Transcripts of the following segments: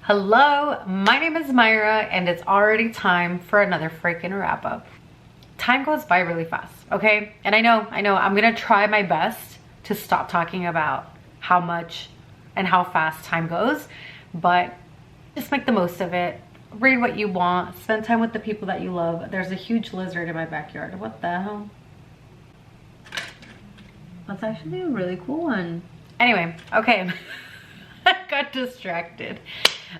Hello, my name is Myra and it's already time for another freaking wrap up. Time goes by really fast, okay? And I know, I'm gonna try my best to stop talking about how much and how fast time goes, but just make the most of it. Read what you want, spend time with the people that you love. There's a huge lizard in my backyard. What the hell? That's actually a really cool one. Anyway, okay. I got distracted.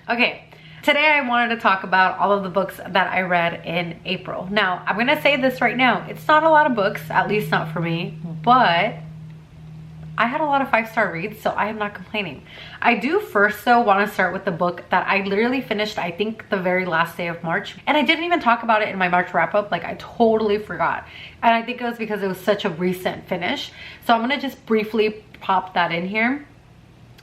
Okay, today I wanted to talk about all of the books that I read in April. Now, I'm gonna say this right now. It's not a lot of books, at least not for me, but I had a lot of 5-star reads, so I am not complaining. I do first though want to start with the book that I literally finished, I think the very last day of March. And I didn't even talk about it in my March wrap up, like I totally forgot. And I think it was because it was such a recent finish. So I'm gonna just briefly pop that in here.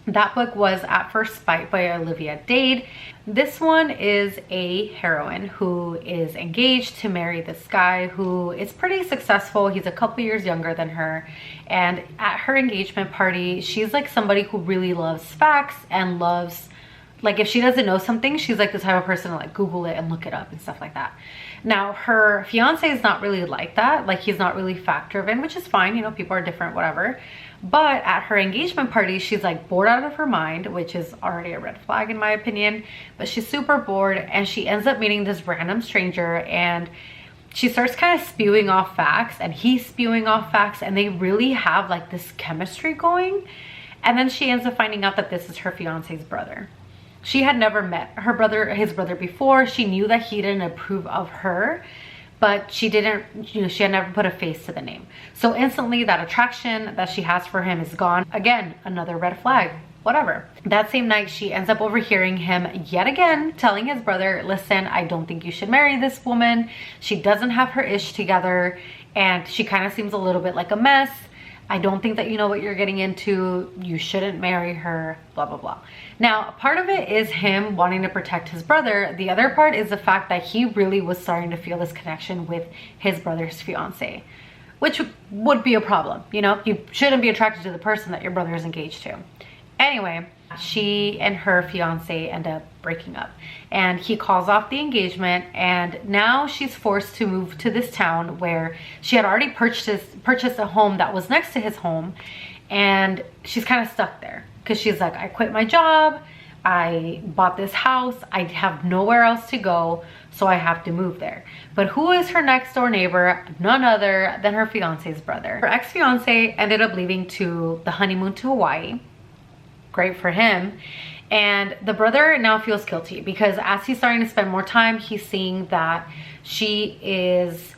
That book was At First Sight by Olivia Dade. This one is a heroine who is engaged to marry this guy who is pretty successful. He's a couple years younger than her. And at her engagement party, she's like somebody who really loves facts and loves, like if she doesn't know something, she's like the type of person to like Google it and look it up and stuff like that. Now her fiance is not really like that. Like he's not really fact driven, which is fine. You know, people are different, whatever. But at her engagement party, she's like bored out of her mind, which is already a red flag in my opinion. But she's super bored and she ends up meeting this random stranger and she starts kind of spewing off facts and he's spewing off facts and they really have like this chemistry going. And then she ends up finding out that this is her fiance's brother. She had never met his brother before. She knew that he didn't approve of her, but she didn't, you know, she had never put a face to the name. So instantly that attraction that she has for him is gone. Again, another red flag, whatever. That same night, she ends up overhearing him yet again telling his brother, listen, I don't think you should marry this woman. She doesn't have her ish together and she kind of seems a little bit like a mess. I don't think that you know what you're getting into. You shouldn't marry her, blah, blah, blah. Now, part of it is him wanting to protect his brother. The other part is the fact that he really was starting to feel this connection with his brother's fiance, which would be a problem. You know, you shouldn't be attracted to the person that your brother is engaged to. Anyway, she and her fiance end up breaking up and he calls off the engagement and now she's forced to move to this town where she had already purchased a home that was next to his home, and she's kind of stuck there because she's like, I quit my job, I bought this house, I have nowhere else to go, so I have to move there. But who is her next door neighbor? None other than her fiance's brother. Her ex-fiance ended up leaving to the honeymoon to Hawaii. Great for him. And the brother now feels guilty because as he's starting to spend more time, he's seeing that she is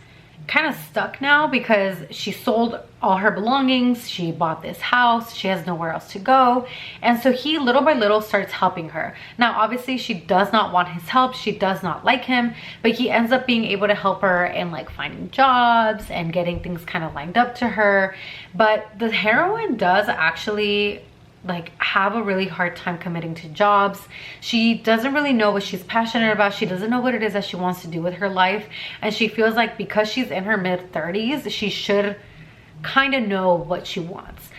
kind of stuck now because she sold all her belongings, she bought this house, she has nowhere else to go. And so he little by little starts helping her. Now obviously she does not want his help, she does not like him, but he ends up being able to help her in like finding jobs and getting things kind of lined up to her. But the heroine does actually like have a really hard time committing to jobs. She doesn't really know what she's passionate about. She doesn't know what it is that she wants to do with her life. And she feels like because she's in her mid-30s, she should kind of know what she wants.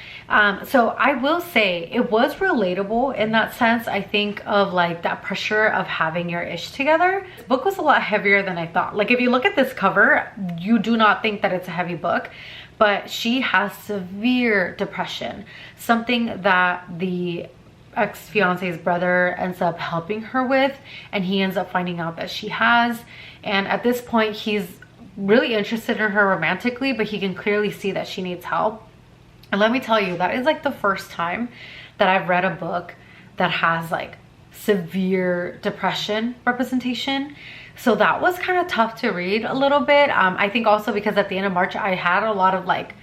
So I will say it was relatable in that sense. I think of like that pressure of having your ish together. This book was a lot heavier than I thought. Like if you look at this cover, you do not think that it's a heavy book, but she has severe depression, something that the ex-fiance's brother ends up helping her with, and he ends up finding out that she has. And at this point, he's really interested in her romantically, but he can clearly see that she needs help. And let me tell you, that is like the first time that I've read a book that has like severe depression representation. So that was kind of tough to read a little bit. I think also because at the end of March, I had a lot of like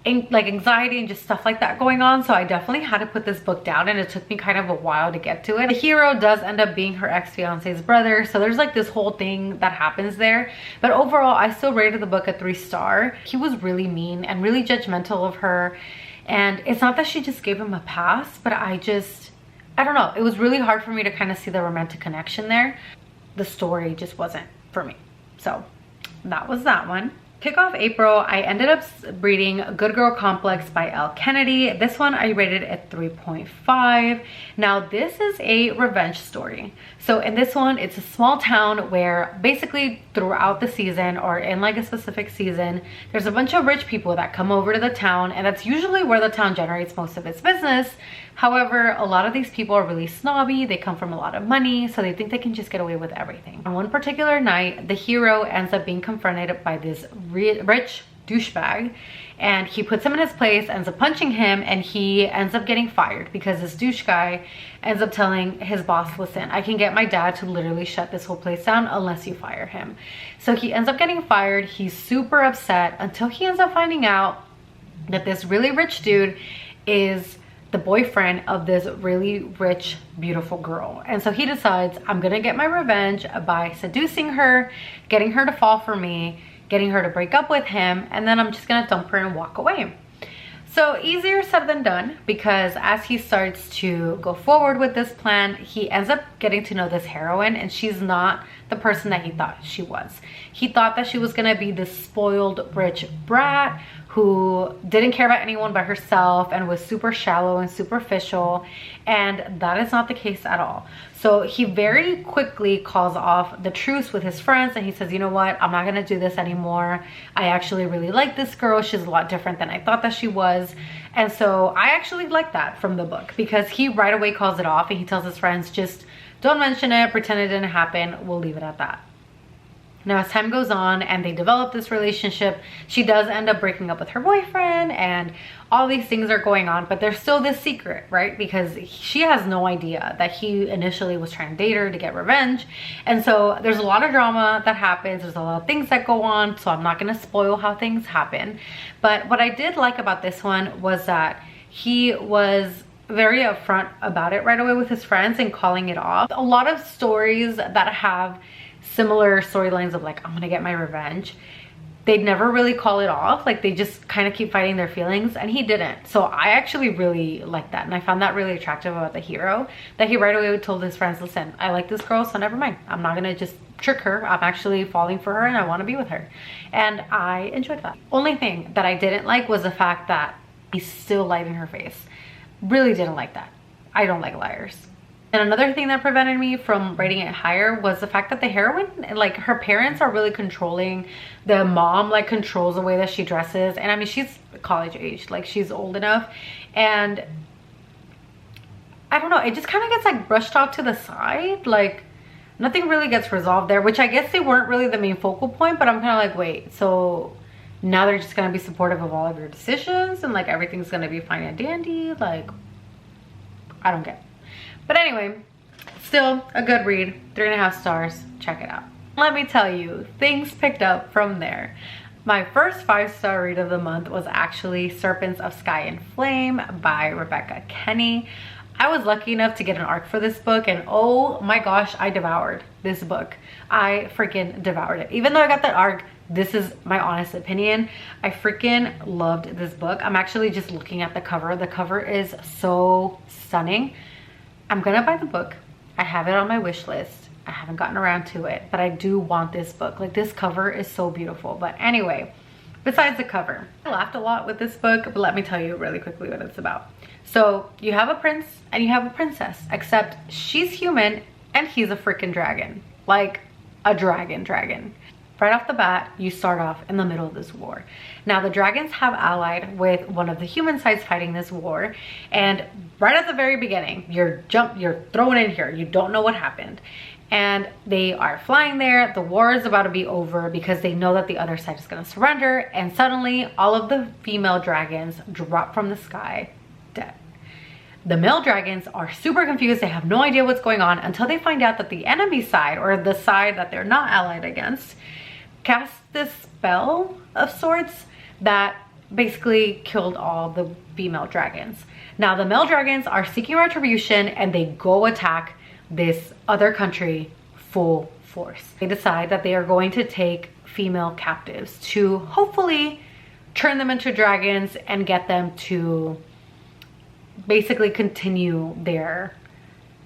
anxiety and just stuff like that going on. So I definitely had to put this book down and it took me kind of a while to get to it. The hero does end up being her ex-fiance's brother. So there's like this whole thing that happens there. But overall, I still rated the book a 3-star. He was really mean and really judgmental of her. And it's not that she just gave him a pass, but I don't know. It was really hard for me to kind of see the romantic connection there. The story just wasn't for me. So that was that one. Kick off April, I ended up reading Good Girl Complex by Elle Kennedy. This one I rated at 3.5. Now this is a revenge story. So in this one, it's a small town where basically throughout the season, or in like a specific season, there's a bunch of rich people that come over to the town, and that's usually where the town generates most of its business. However, a lot of these people are really snobby. They come from a lot of money, so they think they can just get away with everything. On one particular night, the hero ends up being confronted by this rich douchebag, and he puts him in his place, ends up punching him, and he ends up getting fired because this douche guy ends up telling his boss, listen, I can get my dad to literally shut this whole place down unless you fire him. So he ends up getting fired. He's super upset until he ends up finding out that this really rich dude is the boyfriend of this really rich, beautiful girl. And so he decides, I'm gonna get my revenge by seducing her, getting her to fall for me, getting her to break up with him, and then I'm just gonna dump her and walk away. So easier said than done, because as he starts to go forward with this plan, he ends up getting to know this heroine, and she's not the person that he thought she was. He thought that she was gonna be this spoiled rich brat who didn't care about anyone but herself and was super shallow and superficial, and that is not the case at all. So he very quickly calls off the truce with his friends, and he says, you know what, I'm not gonna do this anymore. I actually really like this girl. She's a lot different than I thought that she was. And so I actually like that from the book, because he right away calls it off, and he tells his friends, just don't mention it, pretend it didn't happen, we'll leave it at that. Now, as time goes on and they develop this relationship, she does end up breaking up with her boyfriend, and all these things are going on, but there's still this secret, right? Because she has no idea that he initially was trying to date her to get revenge. And so there's a lot of drama that happens. There's a lot of things that go on, so I'm not gonna spoil how things happen. But what I did like about this one was that he was very upfront about it right away with his friends and calling it off. A lot of stories that have similar storylines of like, I'm gonna get my revenge, they'd never really call it off. Like, they just kind of keep fighting their feelings, and he didn't. So I actually really liked that, and I found that really attractive about the hero, that he right away told his friends, listen, I like this girl, so never mind, I'm not gonna just trick her. I'm actually falling for her and I want to be with her. And I enjoyed that. Only thing that I didn't like was the fact that he still lied in her face. Really didn't like that. I don't like liars. And another thing that prevented me from rating it higher was the fact that the heroine, like, her parents are really controlling. The mom like controls the way that she dresses, and I mean, she's college age, like she's old enough, and I don't know, it just kind of gets like brushed off to the side. Like, nothing really gets resolved there, which I guess they weren't really the main focal point, but I'm kind of like, wait, so now they're just gonna be supportive of all of your decisions and like everything's gonna be fine and dandy? Like, I don't get it. But anyway, still a good read, 3.5 stars, check it out. Let me tell you, things picked up from there. My first 5-star read of the month was actually Serpents of Sky and Flame by Rebecca Kenny. I was lucky enough to get an ARC for this book, and oh my gosh, I devoured this book. I freaking devoured it. Even though I got that ARC, this is my honest opinion, I freaking loved this book. I'm actually just looking at the cover. The cover is so stunning. I'm gonna buy the book. I have it on my wish list. I haven't gotten around to it, but I do want this book. Like, this cover is so beautiful. But anyway, besides the cover, I laughed a lot with this book, but let me tell you really quickly what it's about. So you have a prince and you have a princess, except she's human and he's a freaking dragon. Like, a dragon. Right off the bat, you start off in the middle of this war. Now, the dragons have allied with one of the human sides fighting this war, and right at the very beginning, you're thrown in here. You don't know what happened. And they are flying there. The war is about to be over because they know that the other side is gonna surrender, and suddenly all of the female dragons drop from the sky dead. The male dragons are super confused. They have no idea what's going on until they find out that the enemy side, or the side that they're not allied against, cast this spell of sorts that basically killed all the female dragons. Now, the male dragons are seeking retribution, and they go attack this other country full force. They decide that they are going to take female captives to hopefully turn them into dragons and get them to basically continue their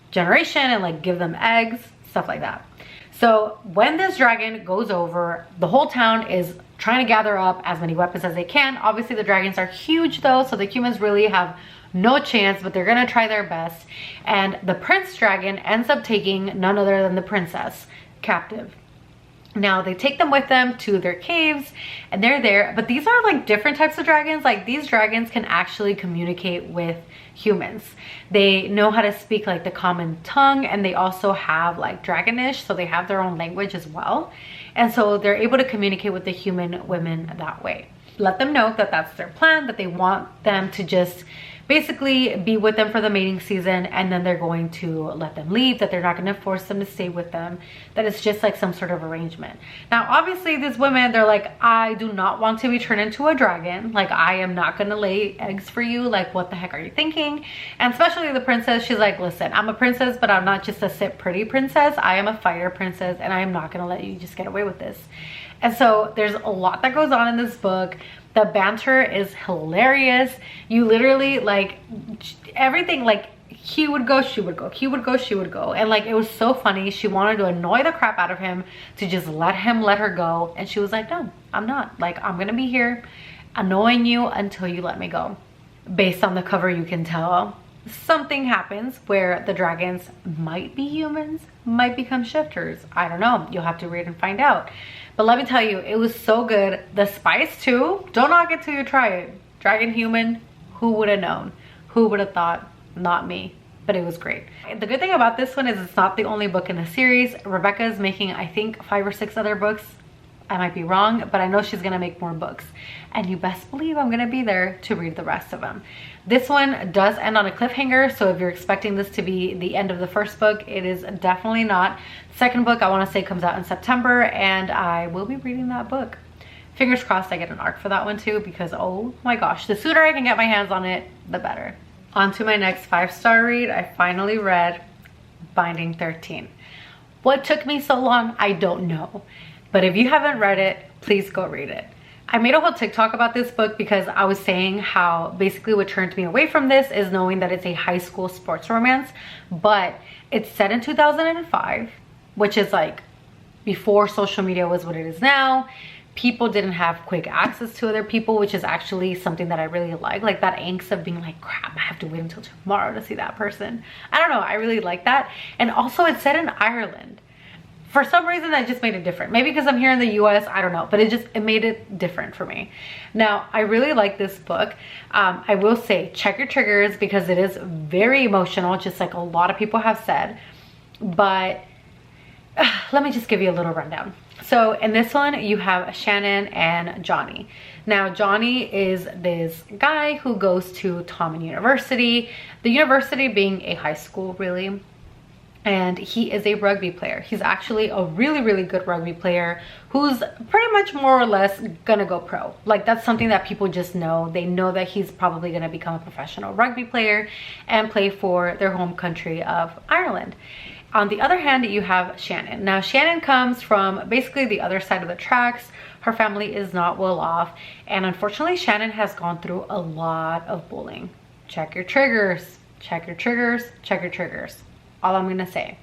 generation and like give them eggs, stuff like that. So when this dragon goes over, the whole town is trying to gather up as many weapons as they can. Obviously the dragons are huge though, so the humans really have no chance, but they're gonna try their best. And the prince dragon ends up taking none other than the princess captive. Now they take them with them to their caves and they're there, but these are like different types of dragons. Like these dragons can actually communicate with humans. They know how to speak like the common tongue, and they also have like dragonish, so they have their own language as well. And so they're able to communicate with the human women that way. Let them know that that's their plan, that they want them to just basically be with them for the mating season, and then they're going to let them leave, that they're not going to force them to stay with them, that it's just like some sort of arrangement. Now obviously these women, they're like, I do not want to be turned into a dragon, like I am not going to lay eggs for you, like what the heck are you thinking? And especially the princess, she's like, listen, I'm a princess, but I'm not just a sit pretty princess, I am a fighter princess, and I am not going to let you just get away with this. And so there's a lot that goes on in this book. The banter is hilarious. You literally, like, everything, like, he would go, she would go, he would go, she would go. And like, it was so funny. She wanted to annoy the crap out of him to just let her go. And she was like, no, I'm not. Like, I'm gonna be here annoying you until you let me go. Based on the cover, you can tell something happens where the dragons might be humans, might become shifters. I don't know. You'll have to read and find out. But let me tell you, it was so good. The spice too, don't knock it till you try it. Dragon human, who would have known? Who would have thought? Not me. But it was great. The good thing about this one is it's not the only book in the series. Rebecca is making, I think, 5 or 6 other books. I might be wrong, but I know she's gonna make more books. And you best believe I'm gonna be there to read the rest of them. This one does end on a cliffhanger, so if you're expecting this to be the end of the first book, it is definitely not. The second book, I wanna say, comes out in September, and I will be reading that book. Fingers crossed I get an arc for that one too, because oh my gosh, the sooner I can get my hands on it, the better. On to my next 5-star read. I finally read Binding 13. What took me so long, I don't know. But if you haven't read it, please go read it. I made a whole TikTok about this book because I was saying how basically what turned me away from this is knowing that it's a high school sports romance, but it's set in 2005, which is like before social media was what it is now. People didn't have quick access to other people, which is actually something that I really like that angst of being like, crap, I have to wait until tomorrow to see that person. I don't know, I really like that. And also it's set in Ireland. For some reason that just made it different. Maybe because I'm here in the US, I don't know, but it made it different for me. Now, I really like this book. I will say, check your triggers because it is very emotional, just like a lot of people have said. But let me just give you a little rundown. So in this one, you have Shannon and Johnny. Now, Johnny is this guy who goes to Tommen University, the university being a high school, really. And he is a rugby player. He's actually a really, really good rugby player who's pretty much more or less gonna go pro. Like, that's something that people just know. They know that he's probably gonna become a professional rugby player and play for their home country of Ireland. On the other hand, you have Shannon. Now, Shannon comes from basically the other side of the tracks. Her family is not well off. And unfortunately, Shannon has gone through a lot of bullying. Check your triggers, check your triggers, check your triggers. All I'm gonna say.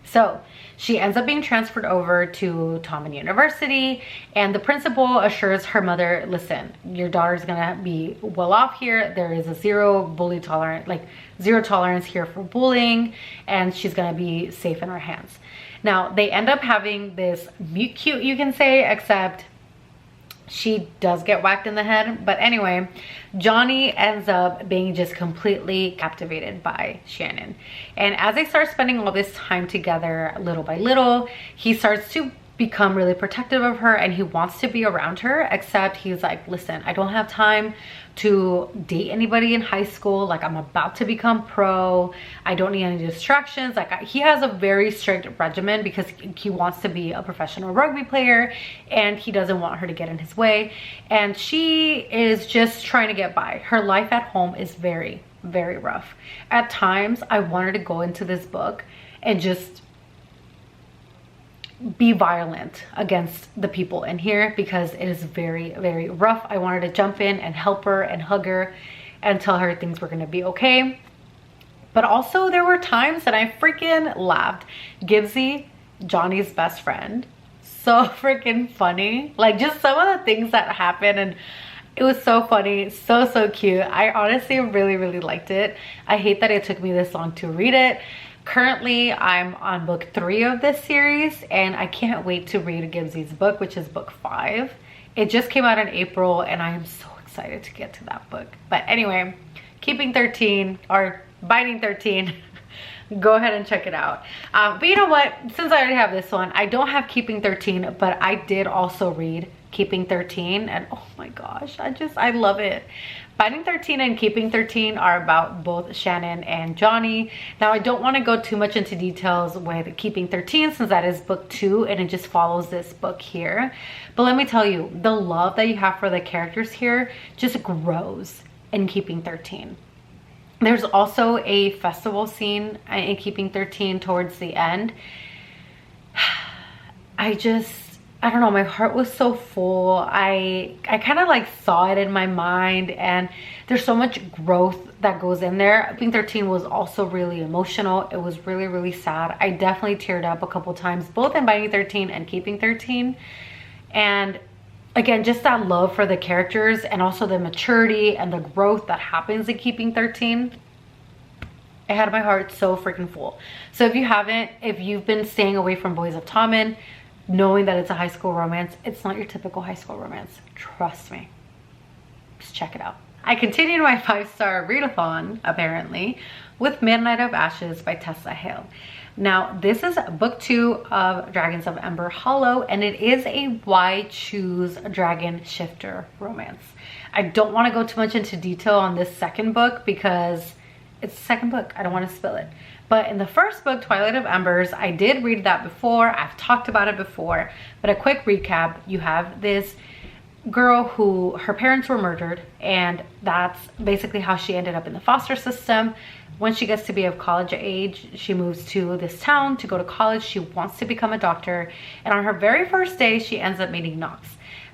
So she ends up being transferred over to Tommen University, and the principal assures her mother, listen, your daughter's gonna be well off here. There is a zero tolerance here for bullying, and she's gonna be safe in our hands. Now, they end up having this meet cute, you can say, except she does get whacked in the head. But anyway, Johnny ends up being just completely captivated by Shannon. And as they start spending all this time together, little by little, he starts to become really protective of her and he wants to be around her, except he's like, listen, I don't have time to date anybody in high school. Like, I'm about to become pro. I don't need any distractions. Like, he has a very strict regimen because he wants to be a professional rugby player and he doesn't want her to get in his way. And she is just trying to get by. Her life at home is very, very rough. At times, I wanted to go into this book and just be violent against the people in here because it is very, very rough. I wanted to jump in and help her and hug her and tell her things were gonna be okay. But also there were times that I freaking laughed. Gibbsy, Johnny's best friend, so freaking funny. Like just some of the things that happen, and it was so funny, so cute. I honestly really liked it. I hate that it took me this long to read it. Currently, I'm on book 3 of this series, and I can't wait to read Gibbsy's book, which is book 5. It just came out in April, and I am so excited to get to that book. But anyway, Keeping 13 or Binding 13, go ahead and check it out. But you know what? Since I already have this one, I don't have Keeping 13, but I did also read Keeping 13, and oh my gosh, I love it. Binding 13 and Keeping 13 are about both Shannon and Johnny. Now I don't want to go too much into details with Keeping 13 since that is book 2 and it just follows this book here. But let me tell you, the love that you have for the characters here just grows in Keeping 13. There's also a festival scene in Keeping 13 towards the end. I don't know, my heart was so full. I kind of like saw it in my mind, and there's so much growth that goes in there. Keeping 13 was also really emotional. It was really sad. I definitely teared up a couple times, both in Binding 13 and Keeping 13. And again, just that love for the characters and also the maturity and the growth that happens in Keeping 13. It had my heart so freaking full. So if you've been staying away from Boys of Tommen, knowing that it's a high school romance, it's not your typical high school romance. Trust me. Just check it out. I continued my 5-star readathon, apparently, with Midnight of Ashes by Tessa Hale. Now, this is book 2 of Dragons of Ember Hollow, and it is a why choose dragon shifter romance. I don't want to go too much into detail on this second book because it's the second book. I don't want to spill it. But in the first book, Twilight of Embers, I did read that before. I've talked about it before. But a quick recap, you have this girl who her parents were murdered, and that's basically how she ended up in the foster system. When she gets to be of college age, she moves to this town to go to college. She wants to become a doctor. And on her very first day, she ends up meeting Knox.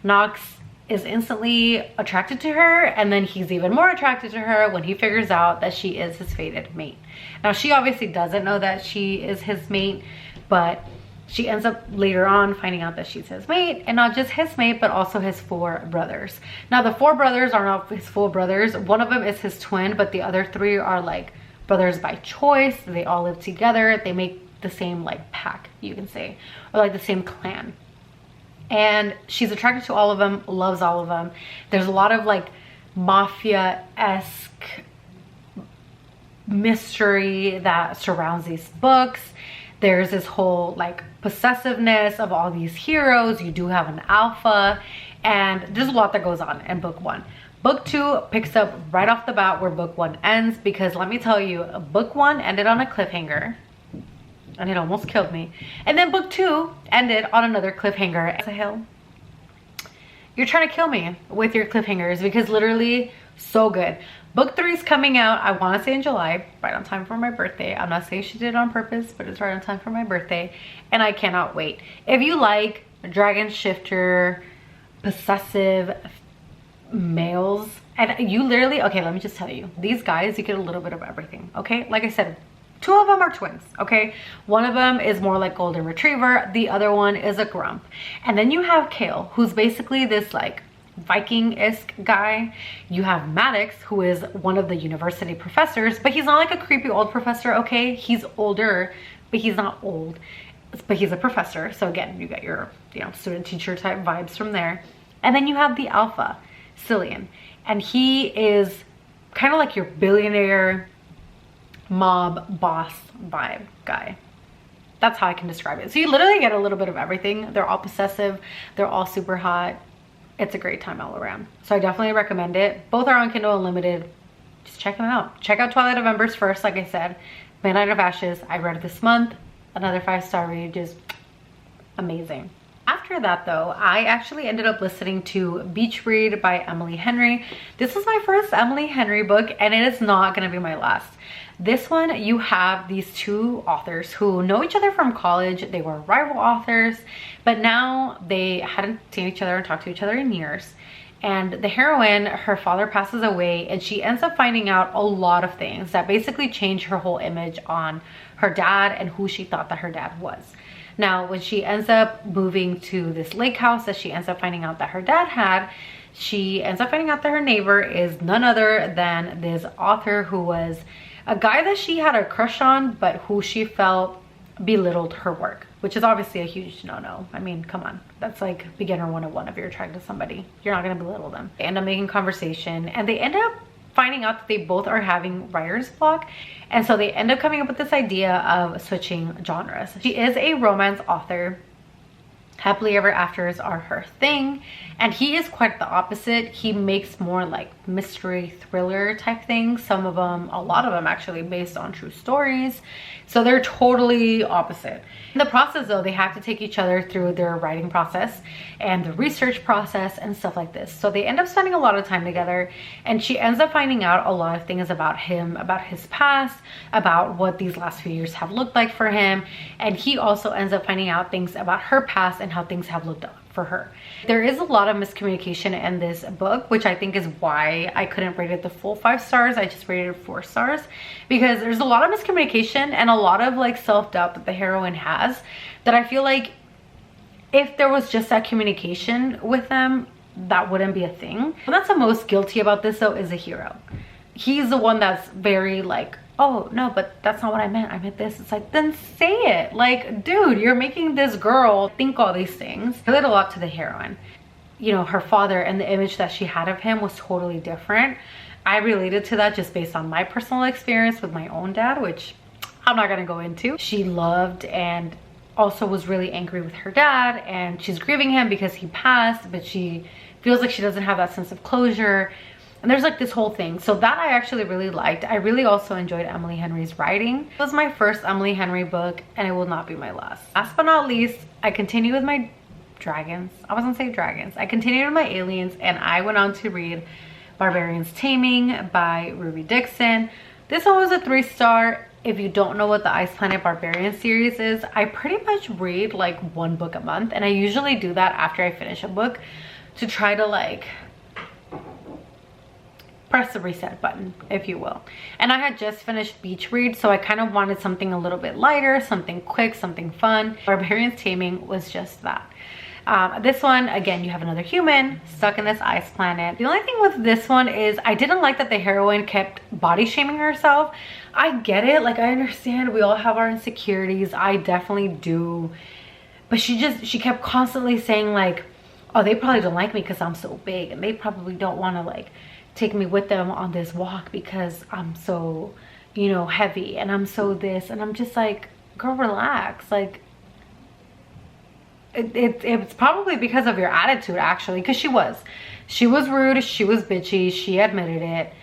Knox is instantly attracted to her, and then he's even more attracted to her when he figures out that she is his fated mate. Now, she obviously doesn't know that she is his mate, but she ends up later on finding out that she's his mate, and not just his mate, but also his 4 brothers. Now, the 4 brothers are not his full brothers. One of them is his twin, but the other 3 are like brothers by choice. They all live together. They make the same like pack, you can say, or like the same clan. And she's attracted to all of them, loves all of them. There's a lot of like mafia-esque mystery that surrounds these books. There's this whole like possessiveness of all these heroes. You do have an alpha, and there's a lot that goes on in book 1. Book 2 picks up right off the bat where book 1 ends, because let me tell you, book 1 ended on a cliffhanger. And it almost killed me. And then book 2 ended on another cliffhanger. What the hell? You're trying to kill me with your cliffhangers, because literally so good. Book 3 is coming out, I want to say in July, right on time for my birthday. I'm not saying she did it on purpose, but it's right on time for my birthday. And I cannot wait. If you like dragon shifter, possessive males, and you literally, okay, let me just tell you, these guys, you get a little bit of everything, okay? Like I said, 2 of them are twins, okay? One of them is more like golden retriever. The other one is a grump. And then you have Kale, who's basically this like Viking-esque guy. You have Maddox, who is one of the university professors, but he's not like a creepy old professor, okay? He's older, but he's not old. But he's a professor. So again, you get your, you know, student-teacher type vibes from there. And then you have the alpha, Cillian. And he is kind of like your billionaire mob boss vibe guy. That's how I can describe it. So you literally get a little bit of everything. They're all possessive. They're all super hot. It's a great time all around. So I definitely recommend it. Both are on Kindle Unlimited. Just check them out. Check out Twilight of Embers first, like I said. Midnight of Ashes, I read it this month. Another 5-star read, just amazing. After that though, I actually ended up listening to Beach Read by Emily Henry. This is my first Emily Henry book, and it is not gonna be my last. This one, you have these 2 authors who know each other from college. They were rival authors, but now they hadn't seen each other and talked to each other in years. And the heroine, her father passes away, and she ends up finding out a lot of things that basically change her whole image on her dad and who she thought that her dad was. Now, when she ends up moving to this lake house that she ends up finding out that her dad had, she ends up finding out that her neighbor is none other than this author who was a guy that she had a crush on, but who she felt belittled her work, which is obviously a huge no-no. I mean, come on, that's like beginner 101. If you're attracted to somebody, you're not gonna belittle them. They end up making conversation, and they end up finding out that they both are having writer's block, and so they end up coming up with this idea of switching genres. She is a romance author. Happily ever afters are her thing, and he is quite the opposite. He makes more like mystery thriller type things, some of them, a lot of them actually, based on true stories. So they're totally opposite. In the process though, they have to take each other through their writing process and the research process and stuff like this. So they end up spending a lot of time together, and she ends up finding out a lot of things about him, about his past, about what these last few years have looked like for him. And he also ends up finding out things about her past and how things have looked up for her. There is a lot of miscommunication in this book, which I think is why I couldn't rate it the full 5 stars. I just rated it 4 stars, because there's a lot of miscommunication and a lot of like self-doubt that the heroine has, that I feel like if there was just that communication with them, that wouldn't be a thing. And that's the most guilty about this though, is the hero. He's the one that's very like, oh no, but that's not what I meant, I meant this. It's like, then say it. Like, dude, you're making this girl think all these things. I relate a lot to the heroine. You know, her father and the image that she had of him was totally different. I related to that just based on my personal experience with my own dad, which I'm not gonna go into. She loved and also was really angry with her dad, and she's grieving him because he passed, but she feels like she doesn't have that sense of closure. And there's like this whole thing. So that I actually really liked. I really also enjoyed Emily Henry's writing. It was my first Emily Henry book, and it will not be my last. Last but not least, I continue with my dragons. I was gonna say dragons. I continued with my aliens, and I went on to read Barbarian's Taming by Ruby Dixon. This one was a 3-star. If you don't know what the Ice Planet Barbarian series is, I pretty much read like 1 book a month, and I usually do that after I finish a book to try to like press the reset button, if you will. And I had just finished Beach Read, so I kind of wanted something a little bit lighter, something quick, something fun. Barbarian's Taming was just that. This one, again, you have another human stuck in this ice planet. The only thing with this one is I didn't like that the heroine kept body shaming herself. I get it, like I understand we all have our insecurities. I definitely do. But she kept constantly saying like, oh, they probably don't like me because I'm so big, and they probably don't want to like take me with them on this walk because I'm so, you know, heavy, and I'm so this, and I'm just like, girl, relax. Like it's probably because of your attitude, actually, because she was rude, she was bitchy, she admitted it.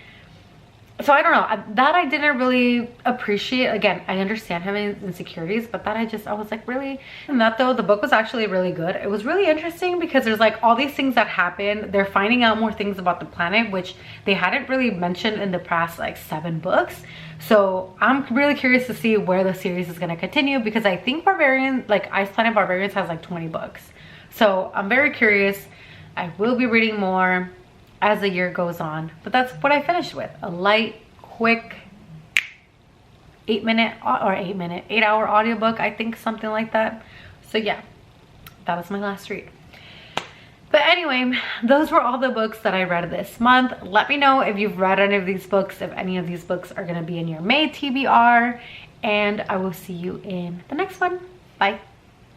So I don't know, that I didn't really appreciate. Again, I understand having insecurities, but that I was like, really? And that though, the book was actually really good. It was really interesting because there's like all these things that happen. They're finding out more things about the planet, which they hadn't really mentioned in the past like 7 books. So I'm really curious to see where the series is going to continue, because I think Ice Planet Barbarians has like 20 books. So I'm very curious. I will be reading more as the year goes on, but that's what I finished with. A light, quick 8-hour audiobook, I think, something like that. So yeah, that was my last read. But anyway, those were all the books that I read this month. Let me know if you've read any of these books, if any of these books are going to be in your May TBR, and I will see you in the next one. Bye.